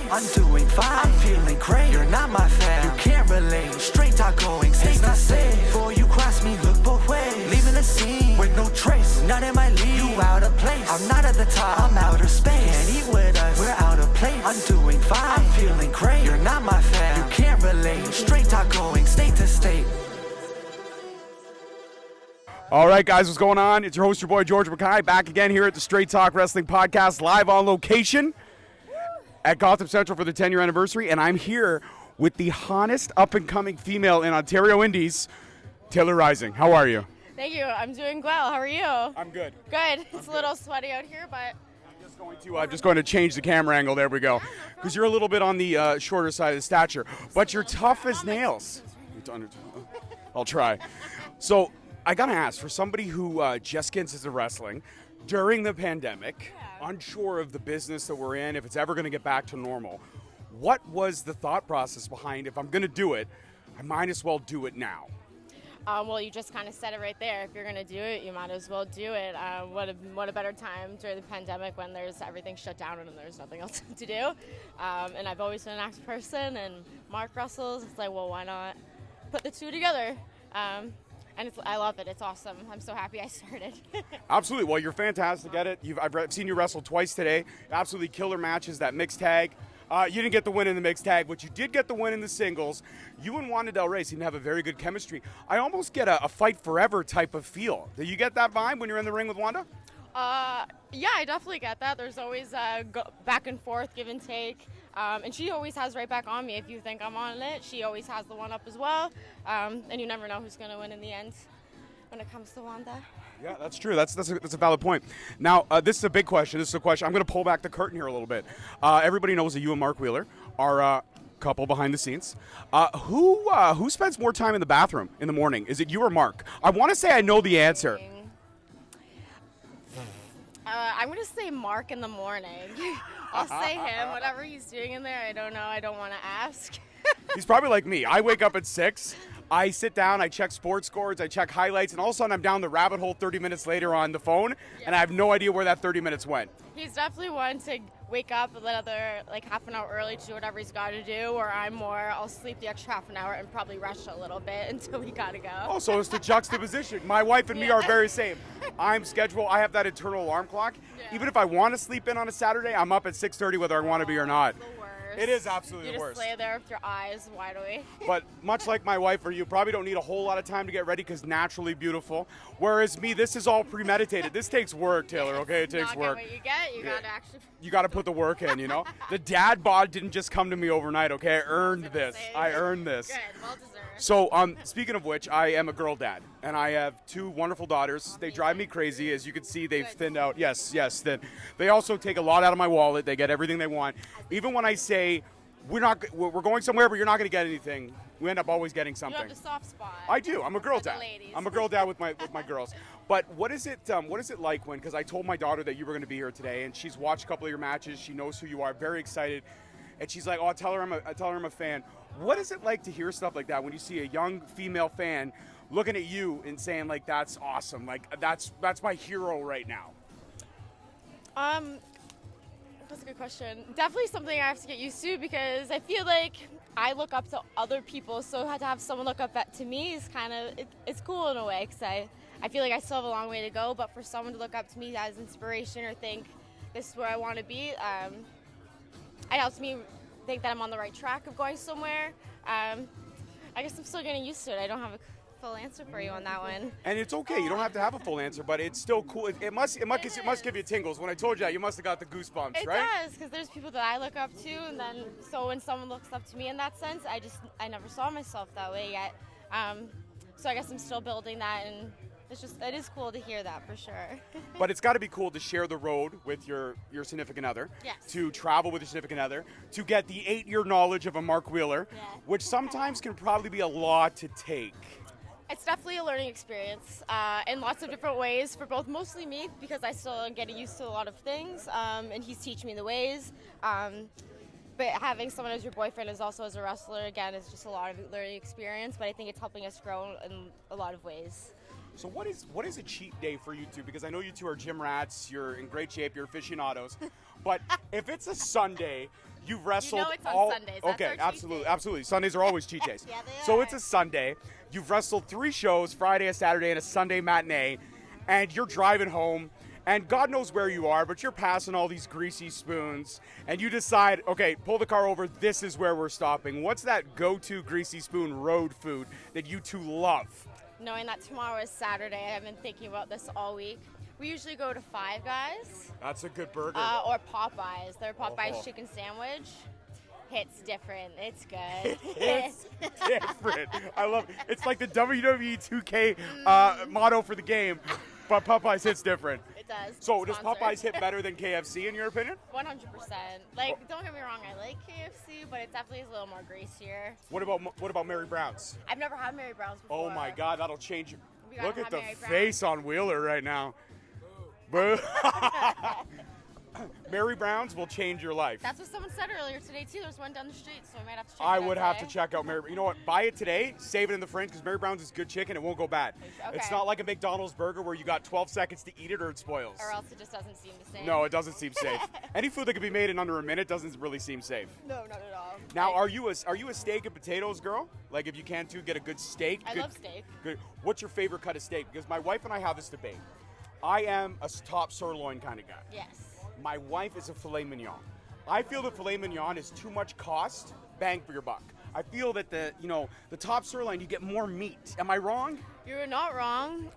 place. I'm doing fine, I'm feeling great. You're not my fan, you can't relate. Straight talk going, stays not safe. Before you cross me, look both ways. Leaving the scene with no trace. None in my league, you out of place. I'm not at the top, I'm outer space. Can't eat with us, we're out of place. I'm doing fine, I'm feeling great. You're not my fan, you can't relate. Straight talk going, state to state. All right, guys, what's going on? It's your host, your boy, George Mackay, back again here at the Straight Talk Wrestling Podcast, live on location at Gotham Central for the 10-year anniversary, and I'm here with the hottest up-and-coming female in Ontario Indies, Taylor Rising. How are you? Thank you. I'm doing well. How are you? I'm good. Good. It's a little sweaty out here, but... I'm just going to change the camera angle. There we go. Because you're a little bit on the shorter side of the stature, but you're tough as nails. I'll try. So... I gotta ask, for somebody who just gets into wrestling during the pandemic, unsure of the business that we're in, if it's ever gonna get back to normal, what was the thought process behind, if I'm gonna do it, I might as well do it now? Well, you just kind of said it right there. If you're gonna do it, you might as well do it. What a better time during the pandemic when there's everything shut down and there's nothing else to do. And I've always been an active person, and Mark wrestles. It's like, well, why not put the two together? And I love it. It's awesome. I'm so happy I started. Absolutely. Well, you're fantastic at it. I've seen you wrestle twice today. Absolutely killer matches, that mixed tag. You didn't get the win in the mixed tag, but you did get the win in the singles. You and Wanda Del Rey seem to have a very good chemistry. I almost get a fight forever type of feel. Do you get that vibe when you're in the ring with Wanda? Yeah, I definitely get that. There's always back and forth, give and take. And she always has right back on me. If you think I'm on it, she always has the one up as well. And you never know who's going to win in the end when it comes to Wanda. Yeah, that's true. That's a valid point. Now, this is a big question. This is a question. I'm going to pull back the curtain here a little bit. Everybody knows that you and Mark Wheeler are a couple behind the scenes. Who spends more time in the bathroom in the morning? Is it you or Mark? I want to say I know the answer. I'm going to say Mark in the morning. I'll say him. Whatever he's doing in there, I don't know. I don't want to ask. He's probably like me. I wake up at 6. I sit down, I check sports scores, I check highlights, and all of a sudden I'm down the rabbit hole 30 minutes later on the phone, and I have no idea where that 30 minutes went. He's definitely one to wake up another half an hour early to do whatever he's got to do, or I'll sleep the extra half an hour and probably rush a little bit until we got to go. Oh, so it's the juxtaposition. My wife and me are very same. I'm scheduled. I have that internal alarm clock. Yeah. Even if I want to sleep in on a Saturday, I'm up at 6:30 whether I want to be or not. It is absolutely the worst. You just lay there with your eyes wide awake. But much like my wife or you, probably don't need a whole lot of time to get ready because naturally beautiful. Whereas me, this is all premeditated. This takes work, Taylor, okay? It takes work. What you get, you got to actually... You got to put the work in, you know? The dad bod didn't just come to me overnight, okay? I earned this. I earned this. Good, well deserved. So, speaking of which, I am a girl dad, and I have 2 wonderful daughters. They drive me crazy. As you can see, they've thinned out. Yes, thin. They also take a lot out of my wallet. They get everything they want. Even when I say, we're going somewhere, but you're not going to get anything, we end up always getting something. You have the soft spot. I do. I'm a girl dad. I'm a girl dad with my girls. But what is it like when, because I told my daughter that you were going to be here today, and she's watched a couple of your matches. She knows who you are, very excited. And she's like, oh, tell her I'm a fan. What is it like to hear stuff like that when you see a young female fan looking at you and saying, like, that's awesome, like, that's my hero right now? That's a good question. Definitely something I have to get used to because I feel like I look up to other people, so to have someone look up to me is kind of, it's cool in a way because I feel like I still have a long way to go, but for someone to look up to me as inspiration or think this is where I want to be, it helps me think that I'm on the right track of going somewhere. I guess I'm still getting used to it. I don't have a full answer for you on that one. And it's okay. You don't have to have a full answer, but it's still cool. It must give you tingles. When I told you that, you must have got the goosebumps, right? It does, because there's people that I look up to, and then so when someone looks up to me in that sense, I never saw myself that way yet. So I guess I'm still building that, and it is cool to hear that for sure. But it's got to be cool to share the road with your significant other, yes. To travel with your significant other, to get the 8-year knowledge of a Mark Wheeler, yeah. Which sometimes can probably be a lot to take. It's definitely a learning experience in lots of different ways for both, mostly me, because I still am getting used to a lot of things, and he's teaching me the ways. But having someone as your boyfriend is also as a wrestler, again, is just a lot of learning experience, but I think it's helping us grow in a lot of ways. So what is a cheat day for you two? Because I know you two are gym rats, you're in great shape, you're aficionados. But if it's a Sunday, You've wrestled it's on all. Sundays. That's Okay, our cheat absolutely, day. absolutely. Sundays are always cheat days. Yeah, they So are. it's a Sunday. You've wrestled 3 shows: Friday, a Saturday, and a Sunday matinee, and you're driving home. And God knows where you are, but you're passing all these greasy spoons, and you decide, okay, pull the car over. This is where we're stopping. What's that go-to greasy spoon road food that you two love? Knowing that tomorrow is Saturday, I've been thinking about this all week. We usually go to Five Guys That's a good burger. or Popeyes. Their Popeyes Oh. chicken sandwich hits different. It's good. It's different. I love it. It's like the WWE 2K motto for the game, but Popeyes hits different. It does. So does Sponsor. Popeyes hit better than KFC in your opinion? 100%. Like, don't get me wrong, I like KFC, but it definitely is a little more greasier. What about Mary Brown's? I've never had Mary Brown's before. Oh my God, that'll change you. We gotta Look at have the Mary Brown's. face on Wheeler right now. Boo. Mary Brown's will change your life. That's what someone said earlier today, too. There's one down the street, so we might have to check I it out would have to today. check out Mary. You know what? Buy it today. Save it in the fridge because Mary Brown's is good chicken. It won't go bad. Okay. It's not like a McDonald's burger where you got 12 seconds to eat it or it spoils. Or else it just doesn't seem the same. No, it doesn't seem safe. Any food that can be made in under a minute doesn't really seem safe. No, not at all. Now, Like, are you a steak and potatoes girl? Like, if you can too, get a good steak. I good- love steak. Good. What's your favorite cut of steak? Because my wife and I have this debate. I am a top sirloin kind of guy. Yes. My wife is a filet mignon. I feel that filet mignon is too much cost, bang for your buck. I feel that the top sirloin, you get more meat. Am I wrong? You're not wrong.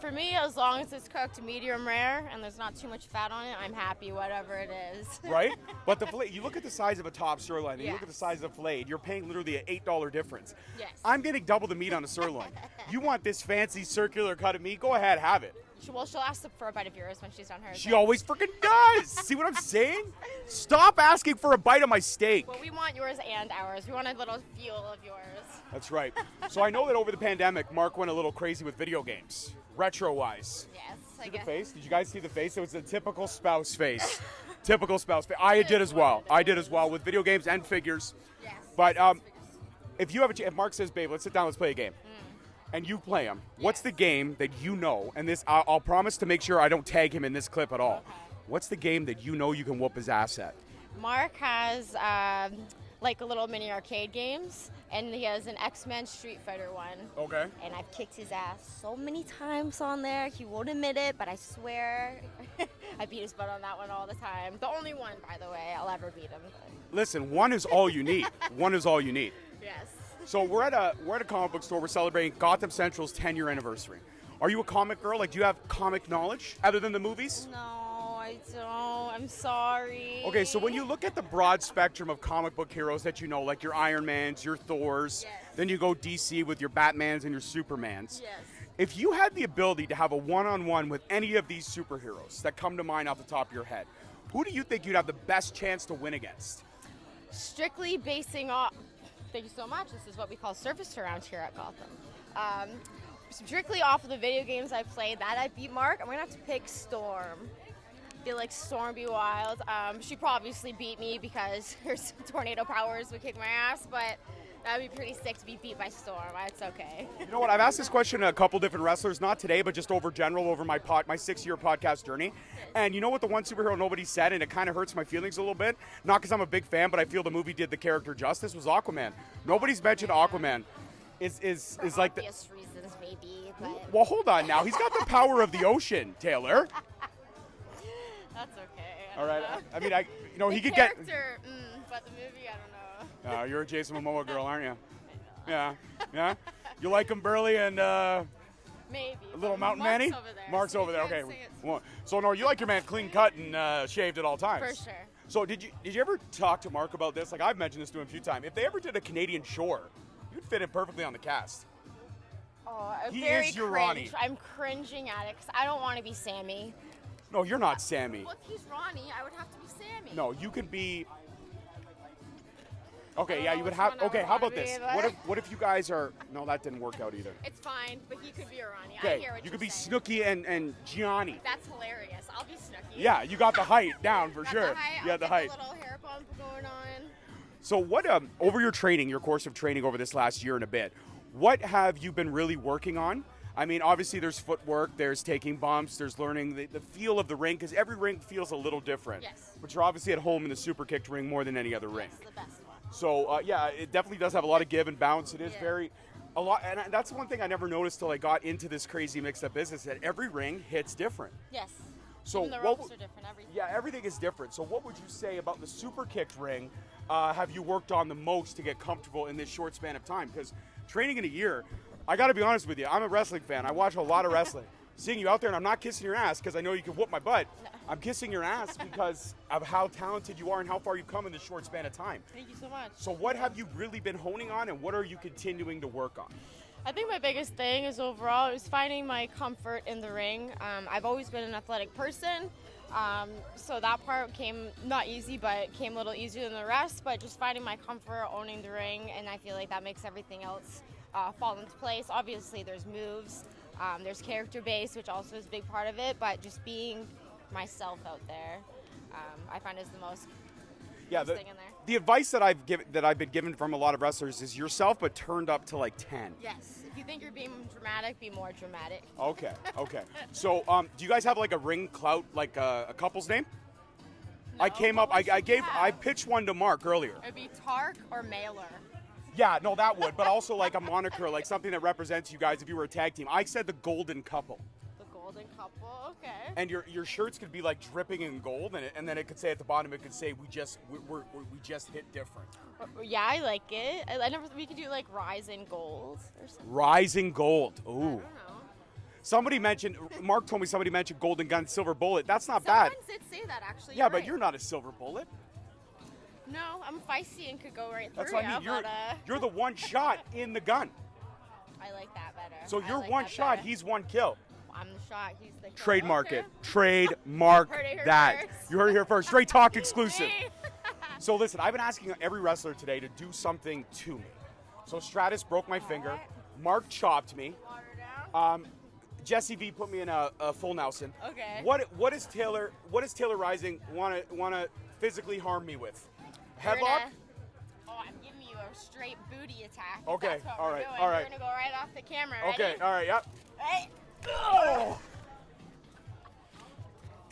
For me, as long as it's cooked medium rare and there's not too much fat on it, I'm happy, whatever it is. Right? But the filet, you look at the size of a top sirloin, and you look at the Yes. size of the filet, and you're paying literally an $8 difference. Yes. I'm getting double the meat on a sirloin. You want this fancy circular cut of meat? Go ahead, have it. She'll ask for a bite of yours when she's done hers. She always freaking does. See what I'm saying? Stop asking for a bite of my steak. Well, we want yours and ours. We want a little feel of yours. That's right. So I know that over the pandemic, Mark went a little crazy with video games, retro-wise. Yes, I See the guess. face? Did you guys see the face? It was a typical spouse face. Typical spouse face. I did as well. I did as well with video games and figures. Yes. But if you have if Mark says, "Babe, let's sit down, let's play a game," and you play him, what's the game that you know? And this, I'll promise to make sure I don't tag him in this clip at all. Okay. What's the game that you know you can whoop his ass at? Mark has like a little mini arcade games, and he has an X-Men Street Fighter one. Okay. And I've kicked his ass so many times on there. He won't admit it, but I swear I beat his butt on that one all the time. The only one, by the way, I'll ever beat him. Listen, one is all you need. One is all you need. Yes. So we're at a comic book store. We're celebrating Gotham Central's 10-year anniversary. Are you a comic girl? Like, do you have comic knowledge other than the movies? No, I don't. I'm sorry. Okay, so when you look at the broad spectrum of comic book heroes that you know, like your Iron Mans, your Thors, Yes. then you go DC with your Batmans and your Supermans. Yes. If you had the ability to have a one-on-one with any of these superheroes that come to mind off the top of your head, who do you think you'd have the best chance to win against? Strictly basing off. Thank you so much. This is what we call surface around here at Gotham. Strictly off of the video games I played that I beat Mark, I'm gonna have to pick Storm. I feel like Storm be wild. She probably obviously beat me because her tornado powers would kick my ass, but that would be pretty sick to be beat by Storm. It's okay. You know what? I've asked this question to a couple different wrestlers, not today, but just over my 6-year podcast journey. And you know what? The one superhero nobody said, and it kind of hurts my feelings a little bit. Not because I'm a big fan, but I feel the movie did the character justice. Was Aquaman. Nobody's mentioned Aquaman. Is For like the. obvious reasons, maybe, but Well, hold on now. He's got the power of the ocean, Taylor. that's okay. I All don't right. know. I mean, he The could get. character, but the movie, I don't know. You're a Jason Momoa girl, aren't you? Yeah. Yeah. You like him burly and. Maybe. A little but mountain Mark's manny? over there, Mark's so over you there. can't Okay. say it's- Well, so no, you like your man clean cut and shaved at all times. For sure. So did you ever talk to Mark about this? Like I've mentioned this to him a few times. If they ever did a Canadian shore, you'd fit in perfectly on the cast. Oh, I'm He very is your cringe. Ronnie. I'm cringing at it because I don't want to be Sammy. No, you're not Sammy. Well, if he's Ronnie, I would have to be Sammy. No, you could be. Okay, I yeah, don't you know would which have. one I Okay, would how wanna about this? be, but- What if you guys are? No, that didn't work out either. It's fine, but he could be a Ronnie. I Okay, hear what you you're could be saying. Snooki and Gianni. That's hilarious. I'll be Snooki. Yeah, you got the height down for Got sure. The height. You got I'll the get height. The little hair bump going on. So what over your training, your course of training over this last year and a bit, what have you been really working on I mean, obviously there's footwork, there's taking bumps, there's learning the feel of the ring, because every ring feels a little different. Yes. But you're obviously at home in the super kicked ring more than any other ring. It's the best one. So, yeah, it definitely does have a lot of give and bounce. It is a lot, and that's one thing I never noticed till I got into this crazy mixed-up business, that every ring hits different. Yes. So Even the ropes are different, everything. Yeah, everything is different. So what would you say about the super kicked ring have you worked on the most to get comfortable in this short span of time? Because training in a year, I got to be honest with you, I'm a wrestling fan. I watch a lot of wrestling. Seeing you out there, and I'm not kissing your ass because I know you can whoop my butt. No. I'm kissing your ass because of how talented you are and how far you've come in this short span of time. Thank you so much. So what have you really been honing on, and what are you continuing to work on? I think my biggest thing is overall is finding my comfort in the ring. I've always been an athletic person, so that part came not easy, but it came a little easier than the rest. But just finding my comfort, owning the ring, and I feel like that makes everything else fall into place. Obviously, there's moves, there's character base, which also is a big part of it. But just being myself out there, I find is the most thing in there. The advice that I've been given from a lot of wrestlers is yourself, but turned up to like 10. Yes. If you think you're being dramatic, be more dramatic. Okay. So, do you guys have like a ring clout, like a couple's name? No, I pitched one to Mark earlier. It'd be Tark or Mailer. Yeah, no, that would, but also like a moniker, like something that represents you guys if you were a tag team. I said the Golden Couple. The Golden Couple, okay. And your shirts could be like dripping in gold, and then it could say at the bottom, it could say we just hit different. Yeah, I like it. We could do like Rising Gold or something. Rising Gold. Ooh. I don't know. Mark told me somebody mentioned Golden Gun, Silver Bullet. That's not bad. Someone did say that actually. Yeah, but right. You're not a Silver Bullet. No, I'm feisty and could go right through. That's what I mean. You're the one shot in the gun. I like that better. So you're one shot, better. he's one kill. I'm the shot, he's the kill. Trademark okay. it. Trademark Heard it here that. first. You heard it here first. Straight Talk exclusive. So listen, I've been asking every wrestler today to do something to me. So Stratus broke my finger. right. Mark chopped me. Water down. Jesse V put me in a full Nelson. Okay. What is Taylor Rising wanna physically harm me with? Headlock? I'm giving you a straight booty attack. Okay, That's what all we're right, doing. all right. We're gonna go right off the camera. Okay, Ready? all right, yep. Hey. Oh!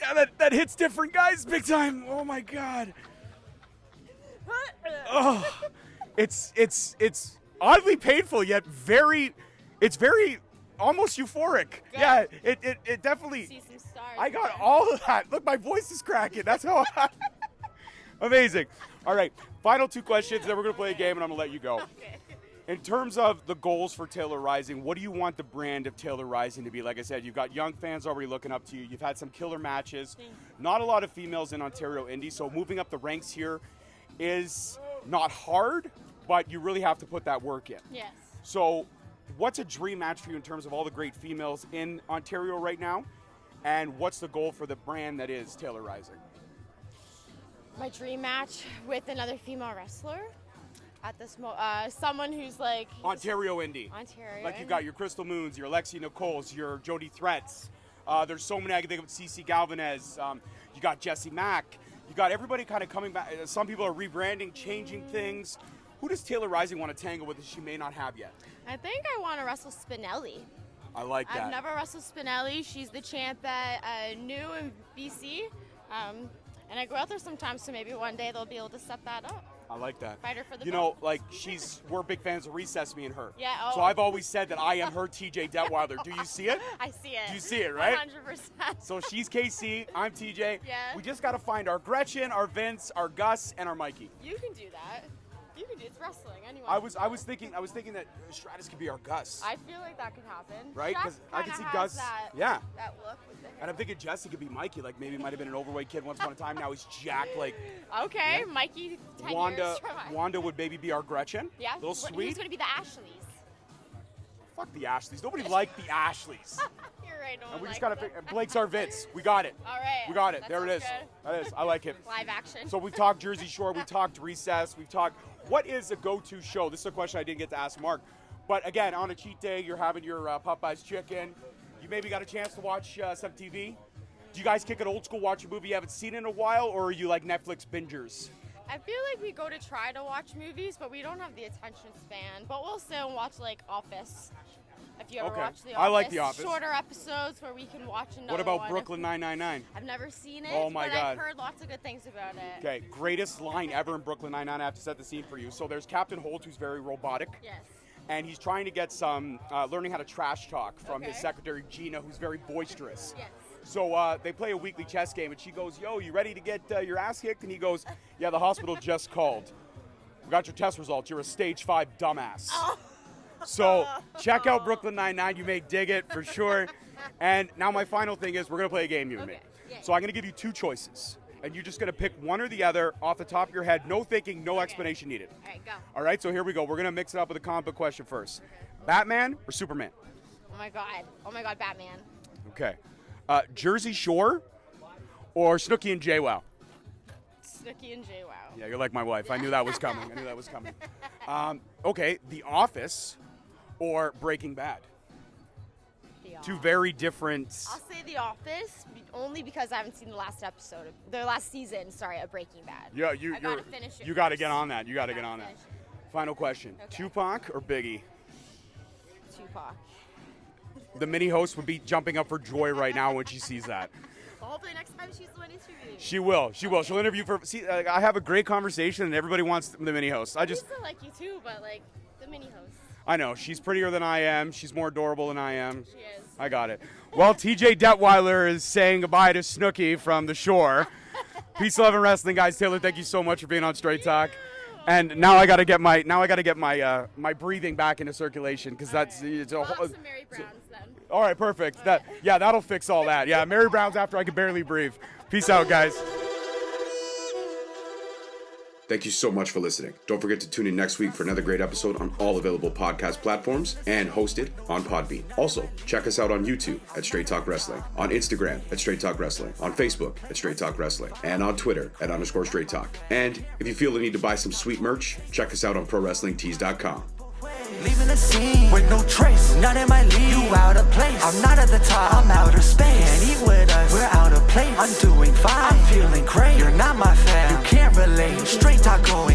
Yeah, that hits different, guys, big time. Oh my God. Oh, it's oddly painful yet very almost euphoric. Good. Yeah, it definitely. See some stars. I got there. all of that. Look, my voice is cracking. That's how. Amazing. All right, final two questions, then we're gonna play a game, and I'm gonna let you go. Okay. In terms of the goals for Taylor Rising, what do you want the brand of Taylor Rising to be? Like I said, you've got young fans already looking up to you. You've had some killer matches. Not a lot of females in Ontario Indy, so moving up the ranks here is not hard, but you really have to put that work in. Yes. So what's a dream match for you in terms of all the great females in Ontario right now? And what's the goal for the brand that is Taylor Rising? My dream match with another female wrestler at this someone who's like Ontario Indy. Ontario. Like you got your Crystal Moons, your Alexia Nicoles, your Jody Threats. There's so many. I can think of CC Galvanez. You got Jesse Mack. You got everybody kind of coming back. Some people are rebranding, changing things. Who does Taylor Rising want to tangle with that she may not have yet? I think I want to wrestle Spinelli. I like that. I've never wrestled Spinelli. She's the champ at New in BC. And I go out there sometimes, so maybe one day they'll be able to set that up. I like that. Fight her for the You know, like we're big fans of Recess, me and her. Yeah. So I've always said that I am her TJ Detweiler. Do you see it? I see it. Do you see it, right? 100%. So she's KC, I'm TJ. Yeah. We just got to find our Gretchen, our Vince, our Gus, and our Mikey. You can do that. You can do it's wrestling. Anyone. I was thinking that Stratus could be our Gus. I feel like that could happen. Right? Shaq 'Cause I can kinda see has Gus. That, Yeah. That look with the hair. And I'm thinking Jesse could be Mikey, like maybe might have been an overweight kid once upon a time. Now he's jacked, like Okay, yeah. Mikey. 10 Wanda. Years from now. Wanda would maybe be our Gretchen. Yeah. Little sweet. Who's gonna be the Ashleys? Fuck the Ashleys. Nobody liked the Ashleys. You're right. No And one we just likes gotta them. Blake's our Vince. We got it. All right. We got it. That There it is. sounds good. That is. I like it. Live action. So we talked Jersey Shore. We talked Recess. We talked. What is a go-to show? This is a question I didn't get to ask Mark. But again, on a cheat day, you're having your Popeye's chicken. You maybe got a chance to watch some TV. Do you guys kick it old school, watch a movie you haven't seen in a while, or are you like Netflix bingers? I feel like we go to try to watch movies, but we don't have the attention span. But we'll sit and watch like Office. If you ever Okay. watch The Office. I like The Office. Shorter episodes where we can watch another What about one. Brooklyn 999? I've never seen it, Oh my but God. I've heard lots of good things about it. Okay, greatest line ever in Brooklyn Nine-Nine. I have to set the scene for you. So there's Captain Holt, who's very robotic. Yes. And he's trying to get some learning how to trash talk from his Okay. secretary, Gina, who's very boisterous. Yes. So they play a weekly chess game, and she goes, yo, you ready to get your ass kicked? And he goes, yeah, the hospital just called. We got your test results. You're a stage 5 dumbass. Oh. So check out Brooklyn Nine-Nine. You may dig it for sure. And now my final thing is we're going to play a game, you and me. Okay. Yay. So I'm going to give you 2 choices. And you're just going to pick one or the other off the top of your head. No thinking, no explanation needed. All right, go. All right, so here we go. We're going to mix it up with a comic book question first. Batman or Superman? Oh my God, Batman. Okay. Jersey Shore or Snooki and JWoww? Snooki and JWoww. Yeah, you're like my wife. I knew that was coming. Okay, The Office or Breaking Bad? The Two Office. very different. I'll say The Office only because I haven't seen the last season of Breaking Bad. Yeah, I gotta finish it. You got to first. get on that. You got to I get gotta on that. finish it. Final question: Okay. Tupac or Biggie? Tupac. The mini host would be jumping up for joy right now when she sees that. Well, hopefully next time she's the one interviewing. She will. She'll interview for. See, I have a great conversation, and everybody wants the mini host. I used to like you too, but like the mini host. I know she's prettier than I am. She's more adorable than I am. She is. I got it. Well, TJ Detweiler is saying goodbye to Snooki from the shore. Peace, love, and wrestling, guys. Taylor, thank you so much for being on Straight Talk. And now I got to get my my breathing back into circulation because that's it's a We'll whole. have some Mary Browns then. All right, perfect. That'll fix all that. Yeah, Mary Brown's after I can barely breathe. Peace out, guys. Thank you so much for listening. Don't forget to tune in next week for another great episode on all available podcast platforms and hosted on Podbean. Also, check us out on YouTube at Straight Talk Wrestling, on Instagram at Straight Talk Wrestling, on Facebook at Straight Talk Wrestling, and on Twitter at _Straight Talk. And if you feel the need to buy some sweet merch, check us out on ProWrestlingTees.com. Leaving the scene with no trace, none in my league. You out of place. I'm not at the top. I'm outer space. Can't eat with us. We're out of place. I'm doing fine. I'm feeling great. You're not my fan. You can't relate. Straight talk going.